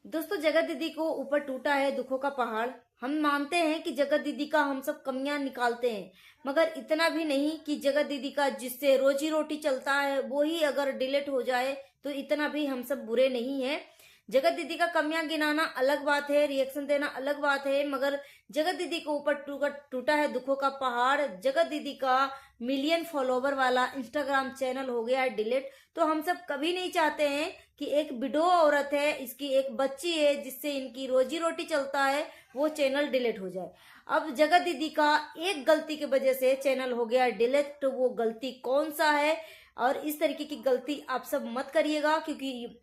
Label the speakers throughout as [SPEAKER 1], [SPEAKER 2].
[SPEAKER 1] दोस्तों, जगत दीदी को ऊपर टूटा है दुखों का पहाड़। हम मानते हैं कि जगत दीदी का हम सब कमियां निकालते हैं, मगर इतना भी नहीं कि जगत दीदी का जिससे रोजी रोटी चलता है वो ही अगर डिलीट हो जाए तो इतना भी हम सब बुरे नहीं है। जगत दीदी का कमियां गिनाना अलग बात है, रिएक्शन देना अलग बात है, मगर जगत दीदी को ऊपर टूटा है दुखों का पहाड़। जगत दीदी का मिलियन फॉलोवर वाला इंस्टाग्राम चैनल हो गया है डिलीट। तो हम सब कभी नहीं चाहते हैं कि एक विडो औरत है, इसकी एक बच्ची है जिससे इनकी रोजी रोटी चलता है, वो चैनल डिलीट हो जाए। अब जगत दीदी का एक गलती की वजह से चैनल हो गया डिलीट, तो वो गलती कौन सा है? और इस तरीके की गलती आप सब मत करिएगा, क्योंकि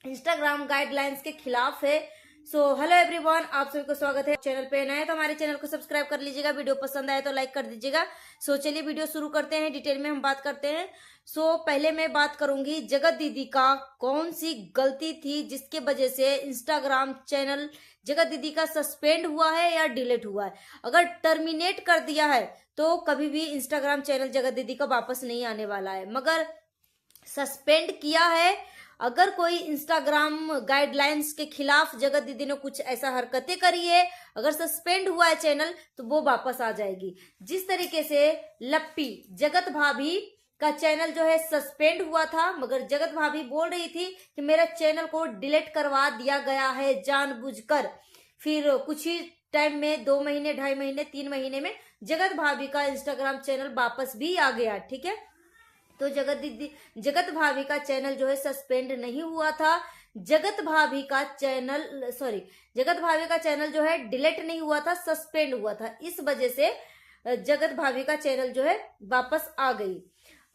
[SPEAKER 1] इंस्टाग्राम गाइडलाइंस के खिलाफ है। सो हेलो एवरीवन, आप सभी को स्वागत है। चैनल पे नए तो हमारे चैनल को सब्सक्राइब कर लीजिएगा, वीडियो पसंद आए तो लाइक कर दीजिएगा। सो चलिए वीडियो शुरू करते हैं, डिटेल में हम बात करते हैं। सो पहले मैं बात करूंगी जगत दीदी का कौन सी गलती थी जिसके वजह से इंस्टाग्राम चैनल जगत दीदी का सस्पेंड हुआ है या डिलीट हुआ है। अगर टर्मिनेट कर दिया है तो कभी भी इंस्टाग्राम चैनल जगत दीदी का वापस नहीं आने वाला है, मगर सस्पेंड किया है। अगर कोई इंस्टाग्राम गाइडलाइंस के खिलाफ जगत दीदी ने कुछ ऐसा हरकतें करी है, अगर सस्पेंड हुआ है चैनल, तो वो वापस आ जाएगी। जिस तरीके से लप्पी जगत भाभी का चैनल जो है सस्पेंड हुआ था, मगर जगत भाभी बोल रही थी कि मेरा चैनल को डिलीट करवा दिया गया है जानबूझकर। फिर कुछ ही टाइम में 2 महीने, 2.5 महीने, 3 महीने में जगत भाभी का इंस्टाग्राम चैनल वापस भी आ गया। ठीक है, तो जगत भाभी का चैनल जो है सस्पेंड नहीं हुआ था। जगत भाभी का चैनल जो है डिलीट नहीं हुआ था, सस्पेंड हुआ था। इस वजह से जगत भाभी का चैनल जो है वापस आ गई।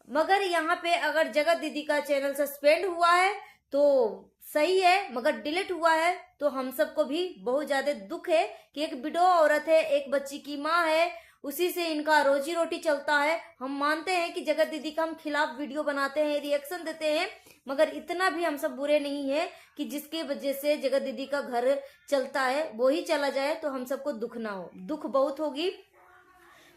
[SPEAKER 1] मगर यहाँ पे अगर जगत दीदी का चैनल सस्पेंड हुआ है तो सही है, मगर डिलीट हुआ है तो हम सबको भी बहुत ज्यादा दुख है कि एक विडो औरत है, एक बच्ची की माँ है, उसी से इनका रोजी रोटी चलता है। हम मानते हैं कि जगत दीदी का हम खिलाफ वीडियो बनाते हैं, रिएक्शन देते हैं, मगर इतना भी हम सब बुरे नहीं है कि जिसके वजह से जगत दीदी का घर चलता है वो ही चला जाए तो हम सबको दुख ना हो। दुख बहुत होगी,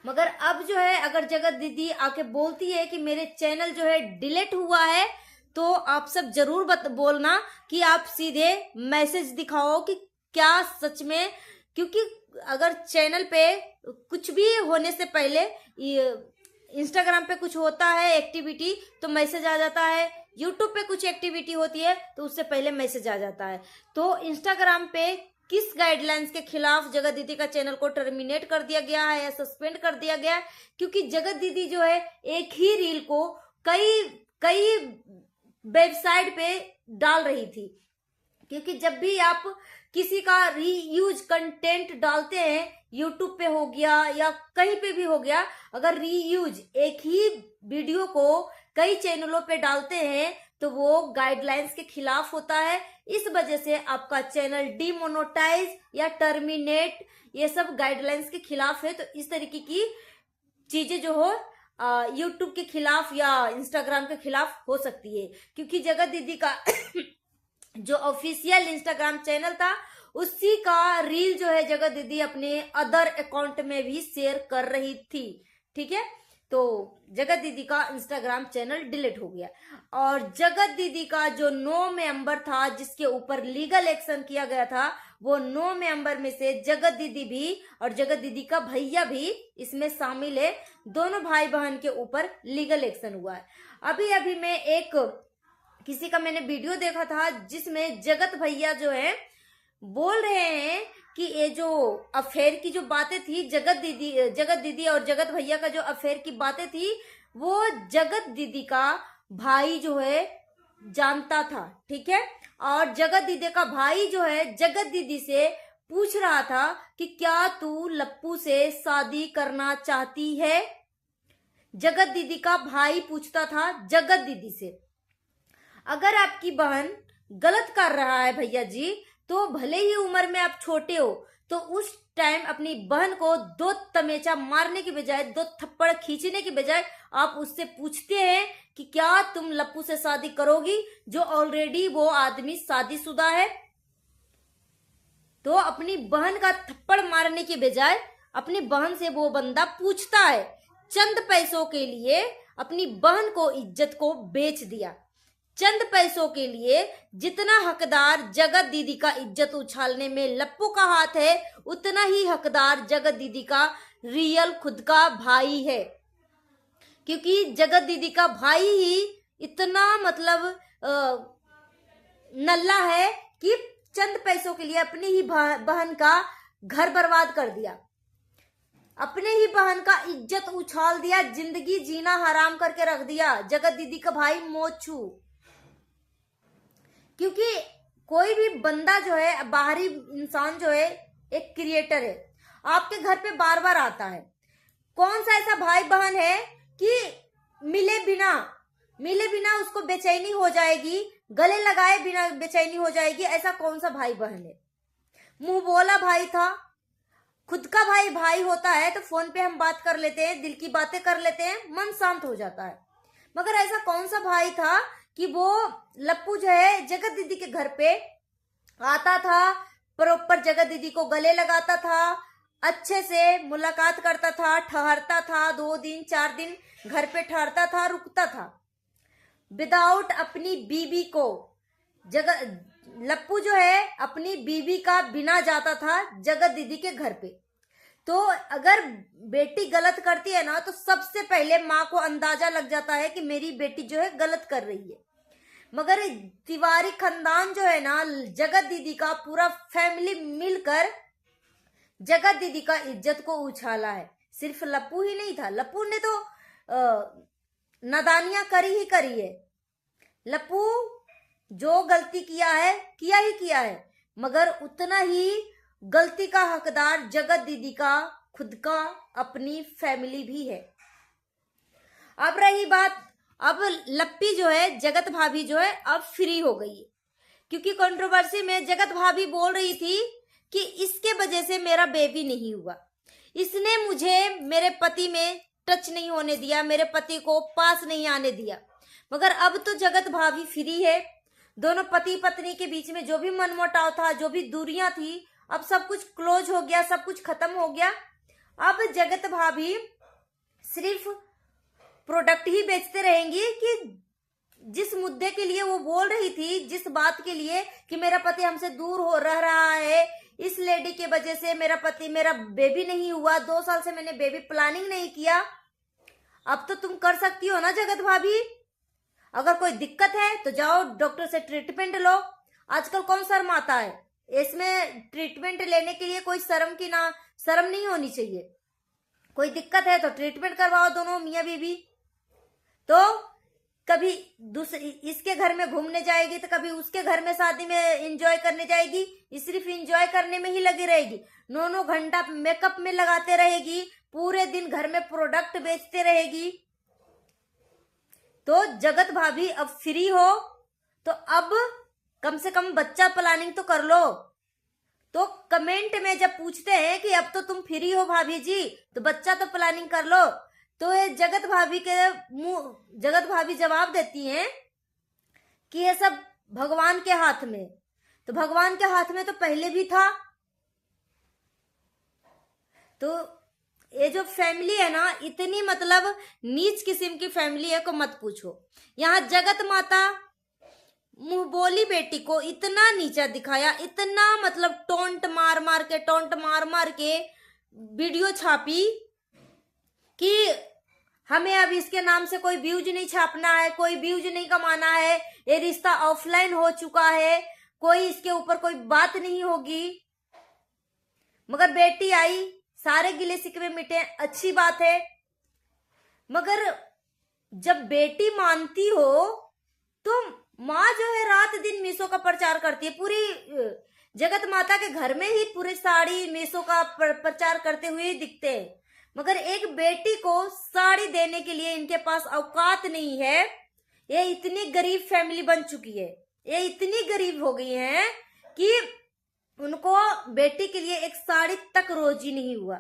[SPEAKER 1] मगर अब जो है अगर जगत दीदी आके बोलती है कि मेरे चैनल जो है डिलीट हुआ है, तो आप सब जरूर बोलना कि आप सीधे मैसेज दिखाओ कि क्या सच में। क्योंकि अगर चैनल पे कुछ भी होने से पहले इंस्टाग्राम पे कुछ होता है एक्टिविटी तो मैसेज आ जाता है, यूट्यूब पे कुछ एक्टिविटी होती है तो उससे पहले मैसेज आ जाता है। तो इंस्टाग्राम पे किस गाइडलाइंस के खिलाफ जगत दीदी का चैनल को टर्मिनेट कर दिया गया है या सस्पेंड कर दिया गया है? क्योंकि जगत दीदी जो है एक ही रील को कई वेबसाइट पे डाल रही थी। क्योंकि जब भी आप किसी का रीयूज कंटेंट डालते हैं, यूट्यूब पे हो गया या कहीं पे भी हो गया, अगर रीयूज एक ही वीडियो को कई चैनलों पे डालते हैं तो वो गाइडलाइंस के खिलाफ होता है। इस वजह से आपका चैनल डीमोनेटाइज या टर्मिनेट, ये सब गाइडलाइंस के खिलाफ है। तो इस तरीके की चीजें जो हो यूट्यूब के खिलाफ या इंस्टाग्राम के खिलाफ हो सकती है। क्योंकि जगत दीदी का जो ऑफिशियल इंस्टाग्राम चैनल था उसी का रील जो है जगत दीदी अपने अदर अकाउंट में भी शेयर कर रही थी। ठीक है, तो जगत दीदी का इंस्टाग्राम चैनल डिलीट हो गया। और जगत दीदी का जो 9 मेंबर था जिसके ऊपर लीगल एक्शन किया गया था, वो 9 मेंबर में से जगत दीदी भी और जगत दीदी का भैया भी इसमें शामिल है। दोनों भाई बहन के ऊपर लीगल एक्शन हुआ है। अभी मैं एक किसी का मैंने वीडियो देखा था जिसमें जगत भैया जो है बोल रहे हैं कि ये जो अफेयर की जो बातें थी, जगत दीदी और जगत भैया का जो अफेयर की बातें थी वो जगत दीदी का भाई जो है जानता था। ठीक है, और जगत दीदी का भाई जो है जगत दीदी से पूछ रहा था कि क्या तू लप्पू से शादी करना चाहती है। जगत दीदी का भाई पूछता था जगत दीदी से। अगर आपकी बहन गलत कर रहा है भैया जी, तो भले ही उम्र में आप छोटे हो, तो उस टाइम अपनी बहन को 2 तमेचा मारने की बजाय, 2 थप्पड़ खींचने की बजाय आप उससे पूछते हैं कि क्या तुम लप्पू से शादी करोगी, जो ऑलरेडी वो आदमी शादीशुदा है। तो अपनी बहन का थप्पड़ मारने की बजाय अपनी बहन से वो बंदा पूछता है, चंद पैसों के लिए अपनी बहन को, इज्जत को बेच दिया। चंद पैसों के लिए जितना हकदार जगत दीदी का इज्जत उछालने में लप्पू का हाथ है, उतना ही हकदार जगत दीदी का रियल खुद का भाई है। क्योंकि जगत दीदी का भाई ही इतना मतलब नल्ला है कि चंद पैसों के लिए अपनी ही बहन का घर बर्बाद कर दिया, अपने ही बहन का इज्जत उछाल दिया, जिंदगी जीना हराम करके रख दिया जगत दीदी का भाई मोचू। क्योंकि कोई भी बंदा जो है, बाहरी इंसान जो है, एक क्रिएटर है, आपके घर पे बार बार आता है। कौन सा ऐसा भाई बहन है कि मिले बिना उसको बेचैनी हो जाएगी, गले लगाए बिना बेचैनी हो जाएगी? ऐसा कौन सा भाई बहन है? मुंह बोला भाई था, खुद का भाई होता है तो फोन पे हम बात कर लेते हैं, दिल की बातें कर लेते हैं, मन शांत हो जाता है। मगर ऐसा कौन सा भाई था कि वो लप्पू जो है जगत दीदी के घर पे आता था, प्रॉपर जगत दीदी को गले लगाता था, अच्छे से मुलाकात करता था, ठहरता था, 2 दिन 4 दिन घर पे ठहरता था, रुकता था, विदाउट अपनी बीबी को। लप्पू जो है अपनी बीबी का बिना जाता था जगत दीदी के घर पे। तो अगर बेटी गलत करती है ना, तो सबसे पहले माँ को अंदाजा लग जाता है कि मेरी बेटी जो है गलत कर रही है। मगर तिवारी खानदान जो है ना, जगत दीदी का पूरा फैमिली मिलकर जगत दीदी का इज्जत को उछाला है। सिर्फ लप्पू ही नहीं था, लप्पू ने तो नादानियां करी है। लप्पू जो गलती किया है, मगर उतना ही गलती का हकदार जगत दीदी का खुद का अपनी फैमिली भी है। अब रही बात, अब लप्पी जो है, जगत भाभी जो है, अब फ्री हो गई है। क्योंकि कंट्रोवर्सी में जगत भाभी बोल रही थी कि इसके वजह से मेरा बेबी नहीं हुआ, इसने मुझे मेरे पति में टच नहीं होने दिया, मेरे पति को पास नहीं आने दिया। मगर अब तो जगत भाभी फ्री है। दोनों पति पत्नी के बीच में जो भी मनमुटाव था, जो भी दूरियां थी, अब सब कुछ क्लोज हो गया, सब कुछ खत्म हो गया। अब जगत भाभी सिर्फ प्रोडक्ट ही बेचते रहेंगी कि जिस मुद्दे के लिए वो बोल रही थी, जिस बात के लिए कि मेरा पति हमसे दूर हो रहा है, इस लेडी के वजह से मेरा बेबी नहीं हुआ, 2 साल से मैंने बेबी प्लानिंग नहीं किया। अब तो तुम कर सकती हो ना जगत भाभी। अगर कोई दिक्कत है तो जाओ डॉक्टर से ट्रीटमेंट लो। आजकल कौन शर्माता है? इसमें ट्रीटमेंट लेने के लिए कोई शर्म नहीं होनी चाहिए। कोई दिक्कत है तो ट्रीटमेंट करवाओ दोनों मियाँ बीवी। तो कभी इसके घर में घूमने जाएगी, तो कभी उसके घर में शादी में एंजॉय करने जाएगी। सिर्फ एंजॉय करने में ही लगी रहेगी, 9 घंटा मेकअप में लगाते रहेगी, पूरे दिन घर में प्रोडक्ट बेचते रहेगी। तो जगत भाभी अब फ्री हो तो अब कम से कम बच्चा प्लानिंग तो कर लो। तो कमेंट में जब पूछते हैं कि अब तो तुम फ्री हो भाभी जी, तो बच्चा तो प्लानिंग कर लो, तो ये जगत भाभी जवाब देती हैं कि ये सब भगवान के हाथ में। तो भगवान के हाथ में तो पहले भी था। तो ये जो फैमिली है ना, इतनी मतलब नीच किस्म की फैमिली है को मत पूछो। यहाँ जगत माता मुंह बोली बेटी को इतना नीचा दिखाया, इतना मतलब टोंट मार मार के वीडियो छापी कि हमें अब इसके नाम से कोई व्यूज नहीं छापना है, कोई व्यूज नहीं कमाना है, ये रिश्ता ऑफलाइन हो चुका है, कोई इसके ऊपर कोई बात नहीं होगी। मगर बेटी आई, सारे गिले शिकवे मिटे, अच्छी बात है। मगर जब बेटी मानती हो तो माँ जो है रात दिन मीशो का प्रचार करती है। पूरी जगत माता के घर में ही पूरी साड़ी मीशो का प्रचार करते हुए दिखते हैं। मगर एक बेटी को साड़ी देने के लिए इनके पास औकात नहीं है। ये इतनी गरीब फैमिली बन चुकी है, ये इतनी गरीब हो गई हैं कि उनको बेटी के लिए एक साड़ी तक रोजी नहीं हुआ।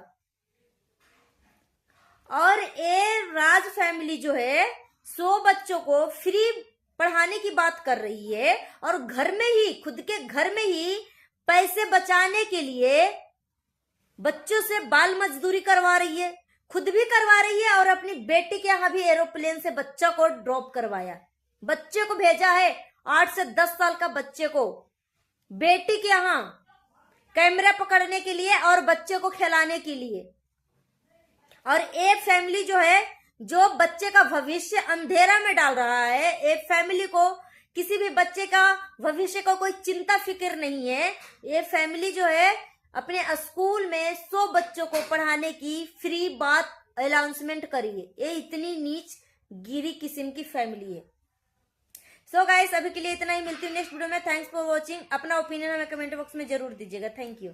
[SPEAKER 1] और ये राज फैमिली जो है 100 बच्चों को फ्री पढ़ाने की बात कर रही है और घर में ही, खुद के घर में ही पैसे बचाने के लिए बच्चों से बाल मजदूरी करवा रही है, खुद भी करवा रही है और अपनी बेटी के यहाँ भी एरोप्लेन से बच्चा को ड्रॉप करवाया। बच्चे को भेजा है, 8 से 10 साल का बच्चे को बेटी के यहाँ कैमरा पकड़ने के लिए और बच्चे को खिलाने के लिए। और एक फैमिली जो है, जो बच्चे का भविष्य अंधेरा में डाल रहा है, एक फैमिली को किसी भी बच्चे का भविष्य का कोई चिंता फिक्र नहीं है। ये फैमिली जो है अपने स्कूल में 100 बच्चों को पढ़ाने की फ्री बात अनाउंसमेंट करी है। ये इतनी नीच गिरी किस्म की फैमिली है। सो गाइस, अभी के लिए इतना ही। मिलती हूँ नेक्स्ट वीडियो में। Thanks for watching. अपना ओपिनियन हमें कमेंट बॉक्स में जरूर दीजिएगा। Thank you.